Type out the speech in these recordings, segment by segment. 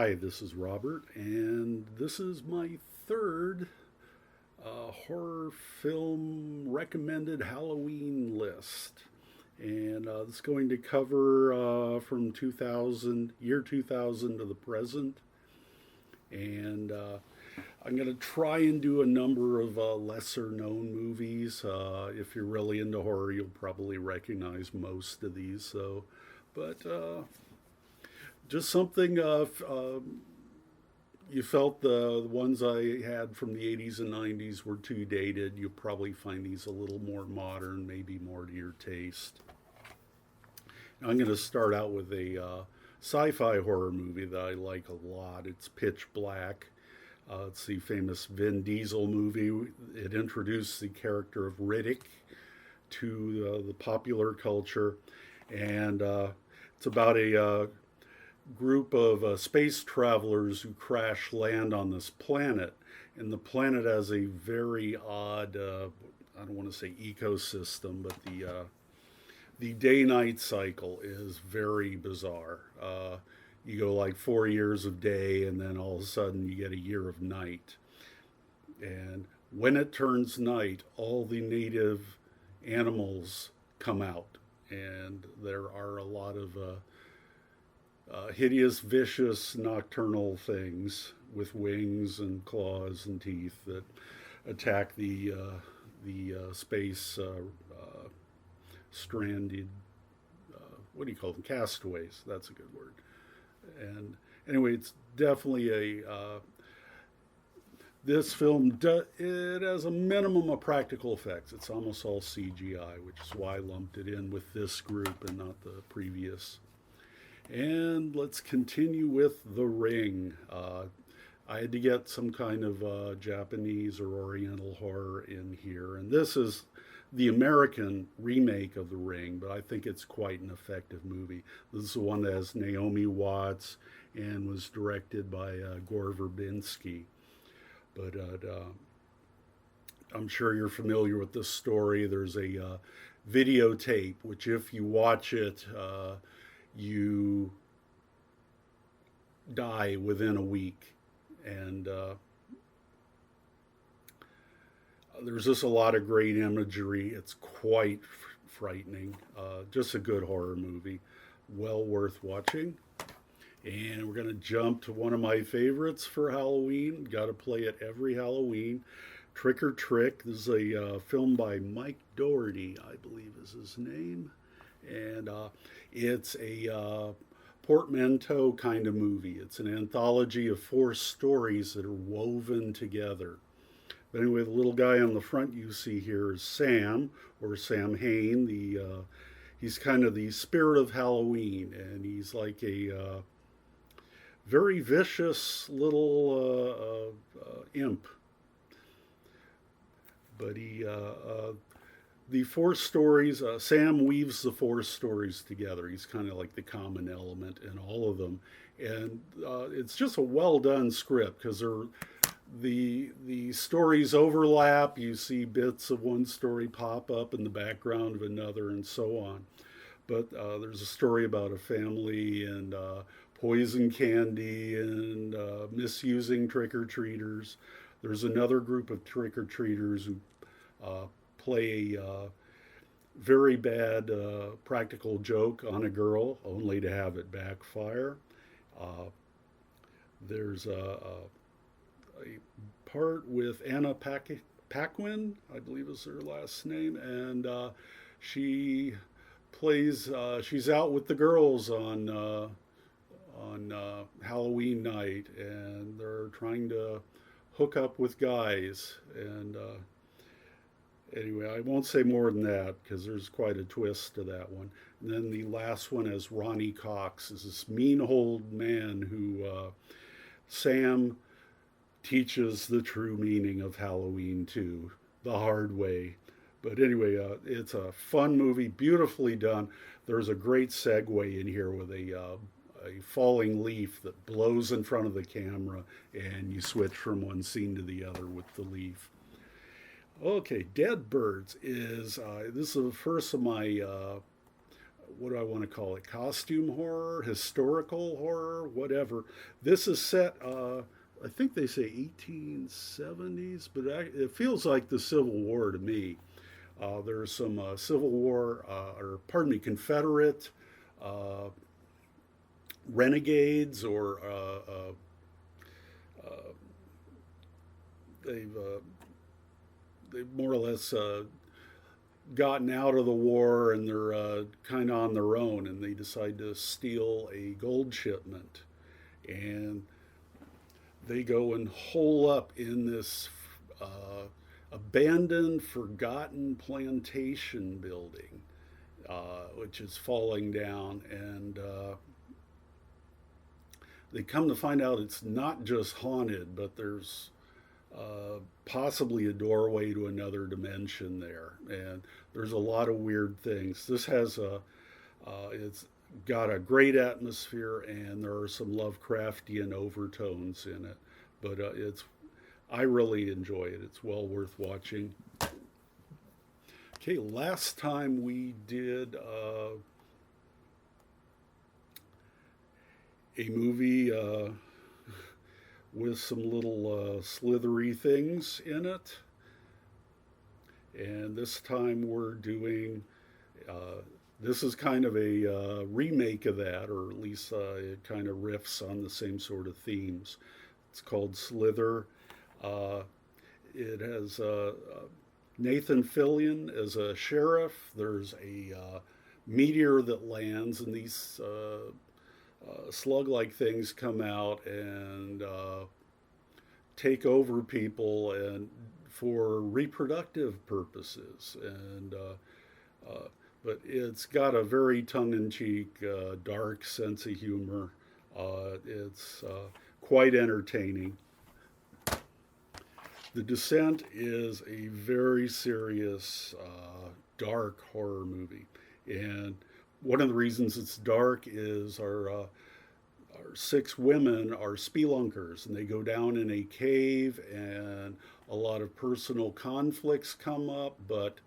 Hi, this is Robert, and this is my third horror film recommended Halloween list. And it's going to cover from 2000, year 2000 to the present. And I'm going to try and do a number of lesser known movies. If you're really into horror, you'll probably recognize most of these. But just something you felt the ones I had from the 80s and 90s were too dated. You'll probably find these a little more modern, maybe more to your taste. Now, I'm going to start out with a sci fi horror movie that I like a lot. It's Pitch Black. It's the famous Vin Diesel movie. It introduced the character of Riddick to the popular culture. And it's about a group of space travelers who crash land on this planet. And the planet has a very odd, I don't want to say ecosystem, but the day night cycle is very bizarre. You go like 4 years of day, and then all of a sudden you get a year of night. And when it turns night, all the native animals come out. And there are a lot of hideous, vicious, nocturnal things with wings and claws and teeth that attack the space stranded. What do you call them? Castaways. That's a good word. And anyway, it's definitely a. This film it has a minimum of practical effects. It's almost all CGI, which is why I lumped it in with this group and not the previous. And let's continue with The Ring. I had to get some kind of Japanese or Oriental horror in here. And this is the American remake of The Ring, but I think it's quite an effective movie. This is the one that has Naomi Watts and was directed by Gore Verbinski. But I'm sure you're familiar with this story. There's a videotape, which if you watch it, you die within a week. And there's just a lot of great imagery. It's quite frightening. Just a good horror movie. Well worth watching. And we're going to jump to one of my favorites for Halloween. Got to play it every Halloween. Trick or Trick. This is a film by Mike Doherty, I believe is his name. And it's a portmanteau kind of movie. It's an anthology of 4 stories that are woven together. But anyway, the little guy on the front you see here is Sam, or Sam Hain. He's kind of the spirit of Halloween, and he's like a very vicious little imp. But the 4 stories, Sam weaves the 4 stories together. He's kind of like the common element in all of them. And it's just a well done script because the stories overlap. You see bits of one story pop up in the background of another and so on. But there's a story about a family and poison candy and misusing trick-or-treaters. There's another group of trick-or-treaters who play a very bad practical joke on a girl, only to have it backfire. There's a part with Anna Paquin, I believe is her last name, and she plays. She's out with the girls on Halloween night, and they're trying to hook up with guys. And anyway, I won't say more than that because there's quite a twist to that one. And then the last one is Ronnie Cox, is this mean old man who Sam teaches the true meaning of Halloween to the hard way. But anyway, it's a fun movie, beautifully done. There's a great segue in here with a falling leaf that blows in front of the camera, and you switch from one scene to the other with the leaf. Okay, Dead Birds is this is the first of my what do I want to call it? Costume horror, historical horror, whatever. This is set, I think they say 1870s, but it feels like the Civil War to me. There's some Civil War, or pardon me, Confederate uh, renegades, or they've they've more or less gotten out of the war, and they're kind of on their own, and they decide to steal a gold shipment, and they go and hole up in this abandoned, forgotten plantation building, which is falling down, and they come to find out it's not just haunted, but there's possibly a doorway to another dimension there, and there's a lot of weird things. This has it's got a great atmosphere, and there are some Lovecraftian overtones in it, but I really enjoy it. It's well worth watching. Okay, last time we did a movie with some little slithery things in it. And this time we're doing, this is kind of a remake of that, or at least it kind of riffs on the same sort of themes. It's called Slither. It has Nathan Fillion as a sheriff. There's a meteor that lands, and these slug-like things come out and take over people, and for reproductive purposes. And but it's got a very tongue-in-cheek, dark sense of humor. It's quite entertaining. The Descent is a very serious, dark horror movie, and one of the reasons it's dark is our 6 women are spelunkers, and they go down in a cave, and a lot of personal conflicts come up, but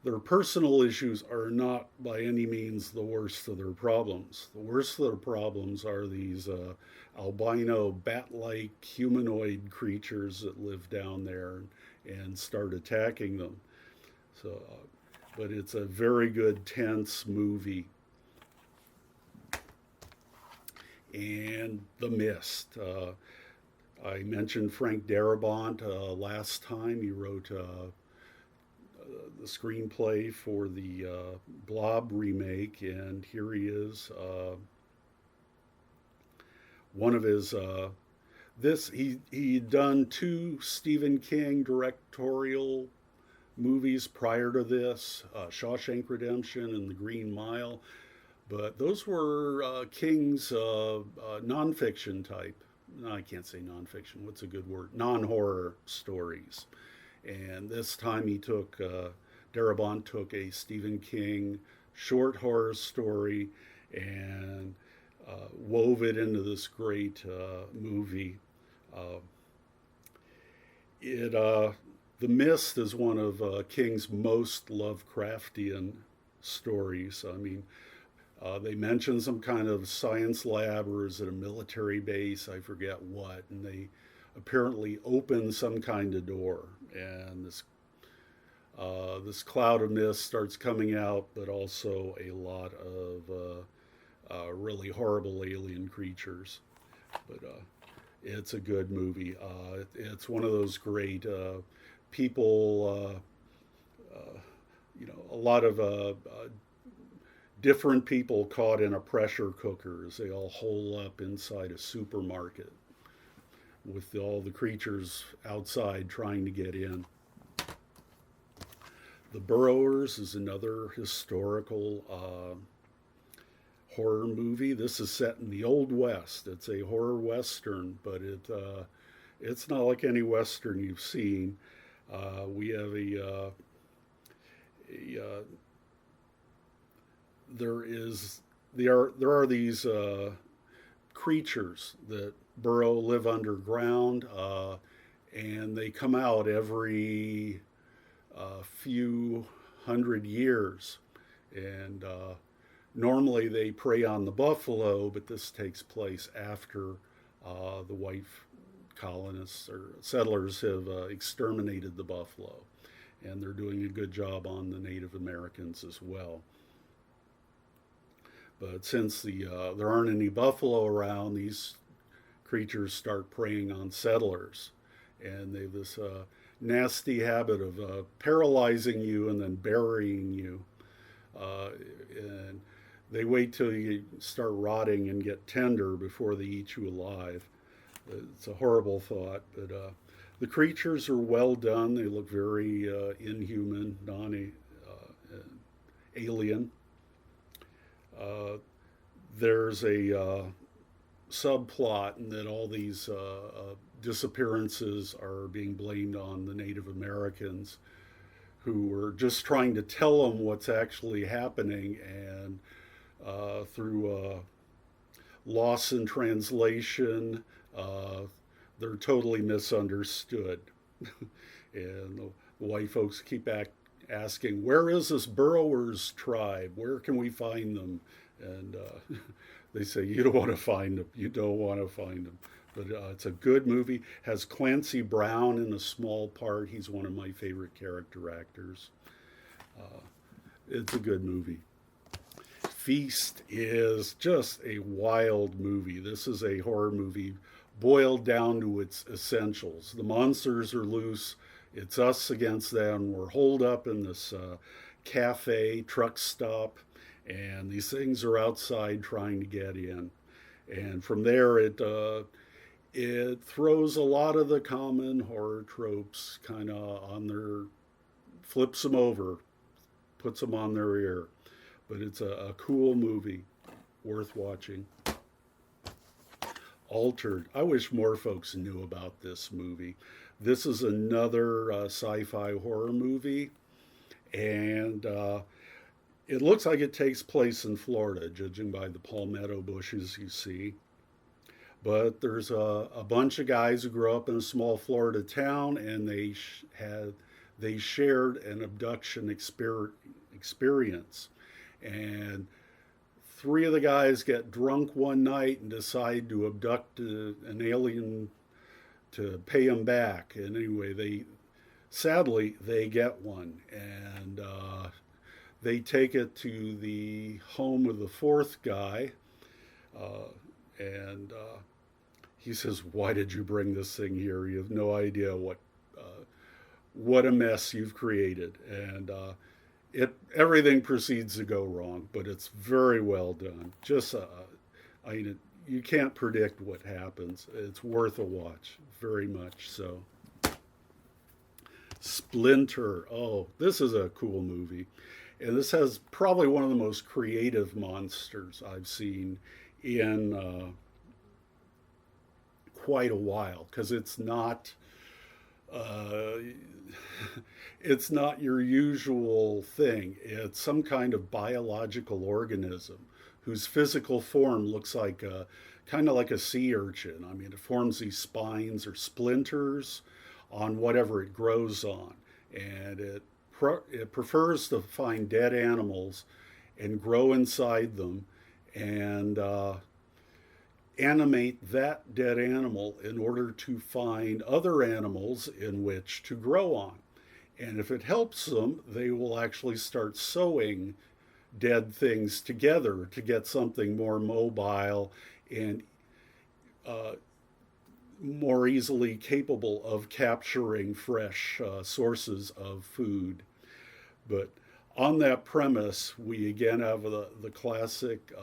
their personal issues are not by any means the worst of their problems. The worst of their problems are these albino bat-like humanoid creatures that live down there and start attacking them. So, but it's a very good, tense movie. And The Mist. I mentioned Frank Darabont last time. He wrote the screenplay for the Blob remake, and here he is. One of his he'd done 2 Stephen King directorial movies prior to this, Shawshank Redemption and The Green Mile, but those were King's nonfiction type. No, I can't say nonfiction. What's a good word? Non-horror stories. And this time Darabont took a Stephen King short horror story and wove it into this great movie. The Mist is one of King's most Lovecraftian stories. I mean, they mention some kind of science lab, or is it a military base? I forget what. And they apparently open some kind of door, and this cloud of mist starts coming out, but also a lot of really horrible alien creatures. But it's a good movie. It's one of those great people. A lot of different people caught in a pressure cooker as they all hole up inside a supermarket with all the creatures outside trying to get in. The Burrowers is another historical horror movie. This is set in the Old West. It's a horror western, but it's not like any western you've seen. We have there are these creatures that live underground, and they come out every few hundred years, And normally they prey on the buffalo, but this takes place after the white colonists or settlers have exterminated the buffalo. And they're doing a good job on the Native Americans as well. But since there aren't any buffalo around, these creatures start preying on settlers. And they have this nasty habit of paralyzing you and then burying you. And they wait till you start rotting and get tender before they eat you alive. It's a horrible thought, but the creatures are well done. They look very inhuman, non-alien. There's a subplot in that all these disappearances are being blamed on the Native Americans, who were just trying to tell them what's actually happening, and through loss in translation, they're totally misunderstood. And the white folks keep asking, where is this Burrowers tribe? Where can we find them? And they say, you don't want to find them. You don't want to find them. But it's a good movie. Has Clancy Brown in a small part. He's one of my favorite character actors. It's a good movie. Feast is just a wild movie. This is a horror movie boiled down to its essentials. The monsters are loose. It's us against them. We're holed up in this cafe, truck stop, and these things are outside trying to get in. And from there, it throws a lot of the common horror tropes kind of on flips them over, puts them on their ear. But it's a cool movie, worth watching. Altered. I wish more folks knew about this movie. This is another sci-fi horror movie, and it looks like it takes place in Florida, judging by the palmetto bushes you see. But there's a bunch of guys who grew up in a small Florida town, and they shared an abduction experience. And 3 of the guys get drunk one night and decide to abduct an alien to pay him back. And anyway, sadly they get one, and they take it to the home of the 4th guy, and he says, "Why did you bring this thing here? You have no idea what a mess you've created." And everything proceeds to go wrong, but it's very well done. Just you can't predict what happens. It's worth a watch, very much so. Splinter. Oh, this is a cool movie. And this has probably one of the most creative monsters I've seen in quite a while, because it's not your usual thing. It's some kind of biological organism whose physical form looks like kind of like a sea urchin. I mean, it forms these spines or splinters on whatever it grows on, and it prefers to find dead animals and grow inside them and animate that dead animal in order to find other animals in which to grow on. And if it helps them, they will actually start sewing dead things together to get something more mobile and more easily capable of capturing fresh sources of food. But on that premise, we again have the classic,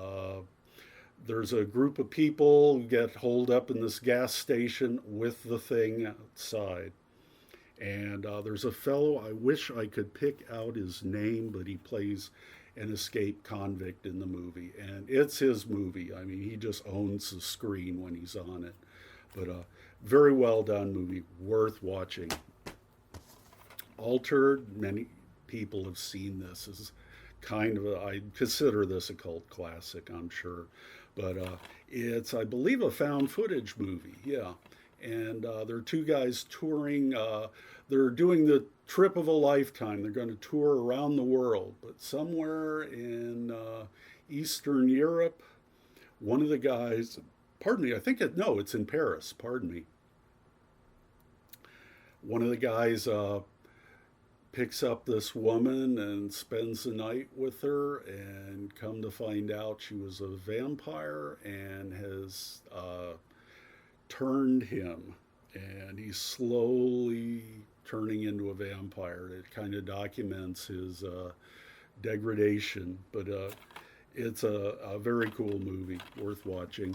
there's a group of people who get holed up in this gas station with the thing outside. And there's a fellow, I wish I could pick out his name, but he plays an escaped convict in the movie. And it's his movie. I mean, he just owns the screen when he's on it. But very well done movie, worth watching. Altered, many people have seen this. This is kind of I consider this a cult classic, I'm sure. But it's, I believe, a found footage movie, yeah. And there are 2 guys touring. They're doing the trip of a lifetime. They're going to tour around the world, but somewhere in Eastern Europe, one of the guys, pardon me, I think no, it's in Paris, pardon me. One of the guys picks up this woman and spends the night with her, and come to find out she was a vampire and has turned him, and he's slowly turning into a vampire. It kind of documents his degradation, but it's a very cool movie, worth watching.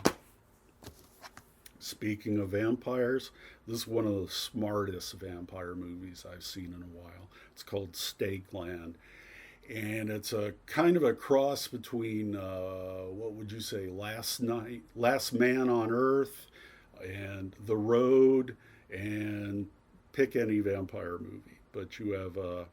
Speaking of vampires, this is one of the smartest vampire movies I've seen in a while. It's called Stakeland, and it's a kind of a cross between what would you say, Last Man on Earth, and The Road, and pick any vampire movie. But the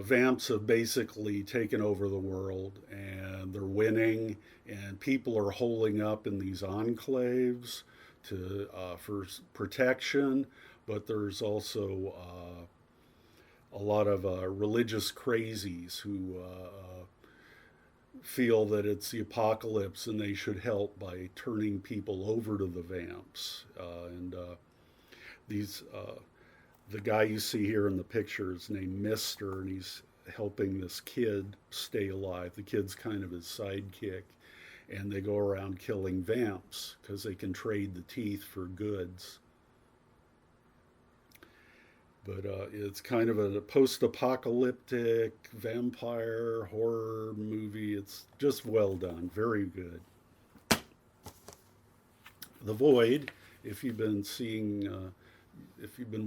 vamps have basically taken over the world, and they're winning, and people are holding up in these enclaves for protection. But there's also a lot of religious crazies who feel that it's the apocalypse and they should help by turning people over to the vamps. And these the guy you see here in the picture is named Mister, and he's helping this kid stay alive. The kid's kind of his sidekick, and they go around killing vamps because they can trade the teeth for goods. But it's kind of a post-apocalyptic vampire horror movie. It's just well done, very good. The Void, if you've been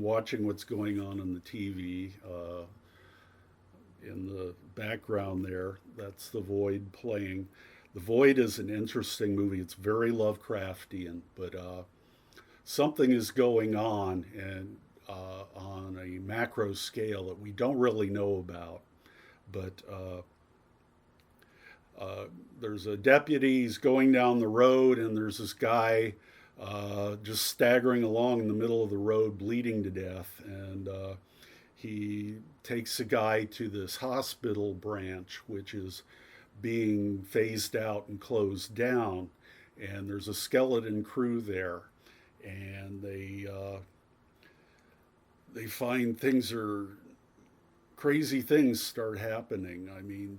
watching what's going on the TV, in the background there, that's The Void playing. The Void is an interesting movie. It's very Lovecraftian, but something is going on, and on a macro scale that we don't really know about. But there's a deputy, he's going down the road, and there's this guy just staggering along in the middle of the road, bleeding to death. And he takes the guy to this hospital branch, which is being phased out and closed down. And there's a skeleton crew there. And they find crazy things start happening. I mean,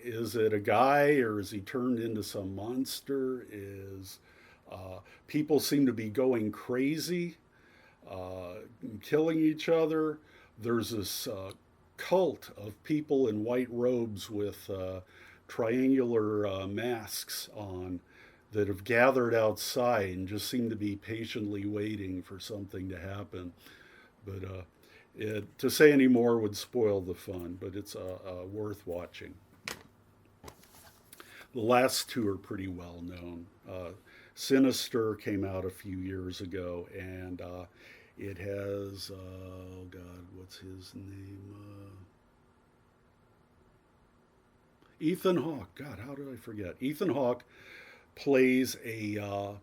is it a guy, or is he turned into some monster? People seem to be going crazy, killing each other. There's this cult of people in white robes with triangular masks on that have gathered outside and just seem to be patiently waiting for something to happen. But to say any more would spoil the fun, but it's worth watching. The last two are pretty well known. Sinister came out a few years ago, and it has, oh God, what's his name? Ethan Hawke. God, how did I forget? Ethan Hawke plays a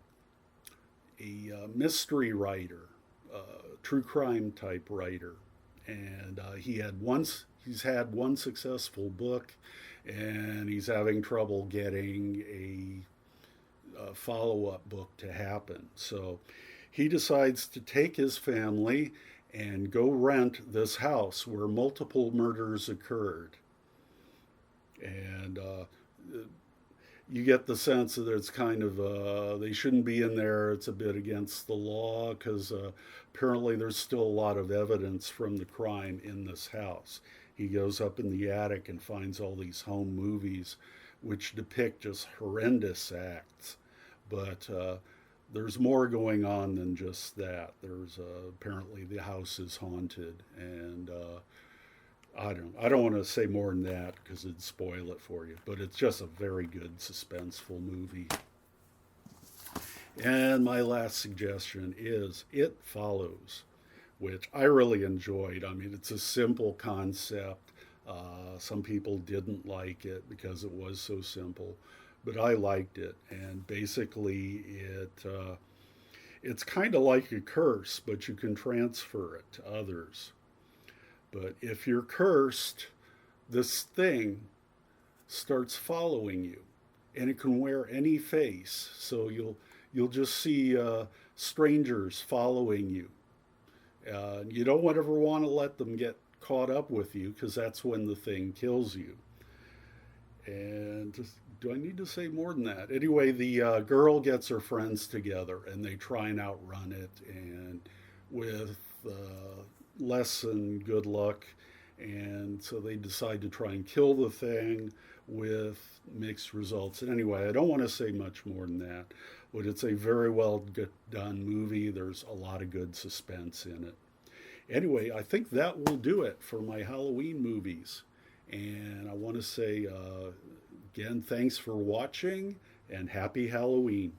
mystery writer, true crime type writer, and he's had one successful book, and he's having trouble getting a follow-up book to happen. So he decides to take his family and go rent this house where multiple murders occurred. And you get the sense that it's kind of, they shouldn't be in there. It's a bit against the law because apparently there's still a lot of evidence from the crime in this house. He goes up in the attic and finds all these home movies which depict just horrendous acts. But there's more going on than just that. There's apparently the house is haunted, and I don't want to say more than that because it'd spoil it for you. But it's just a very good suspenseful movie. And my last suggestion is It Follows, which I really enjoyed. I mean, it's a simple concept. Some people didn't like it because it was so simple, but I liked it. And basically, It's kind of like a curse, but you can transfer it to others. But if you're cursed, this thing starts following you, and it can wear any face. So you'll just see strangers following you. You don't ever want to let them get caught up with you because that's when the thing kills you. And do I need to say more than that? Anyway, the girl gets her friends together and they try and outrun it, and with less than good luck. And so they decide to try and kill the thing with mixed results. And anyway, I don't want to say much more than that, but it's a very well done movie. There's a lot of good suspense in it. Anyway, I think that will do it for my Halloween movies. And I want to say again, thanks for watching and happy Halloween.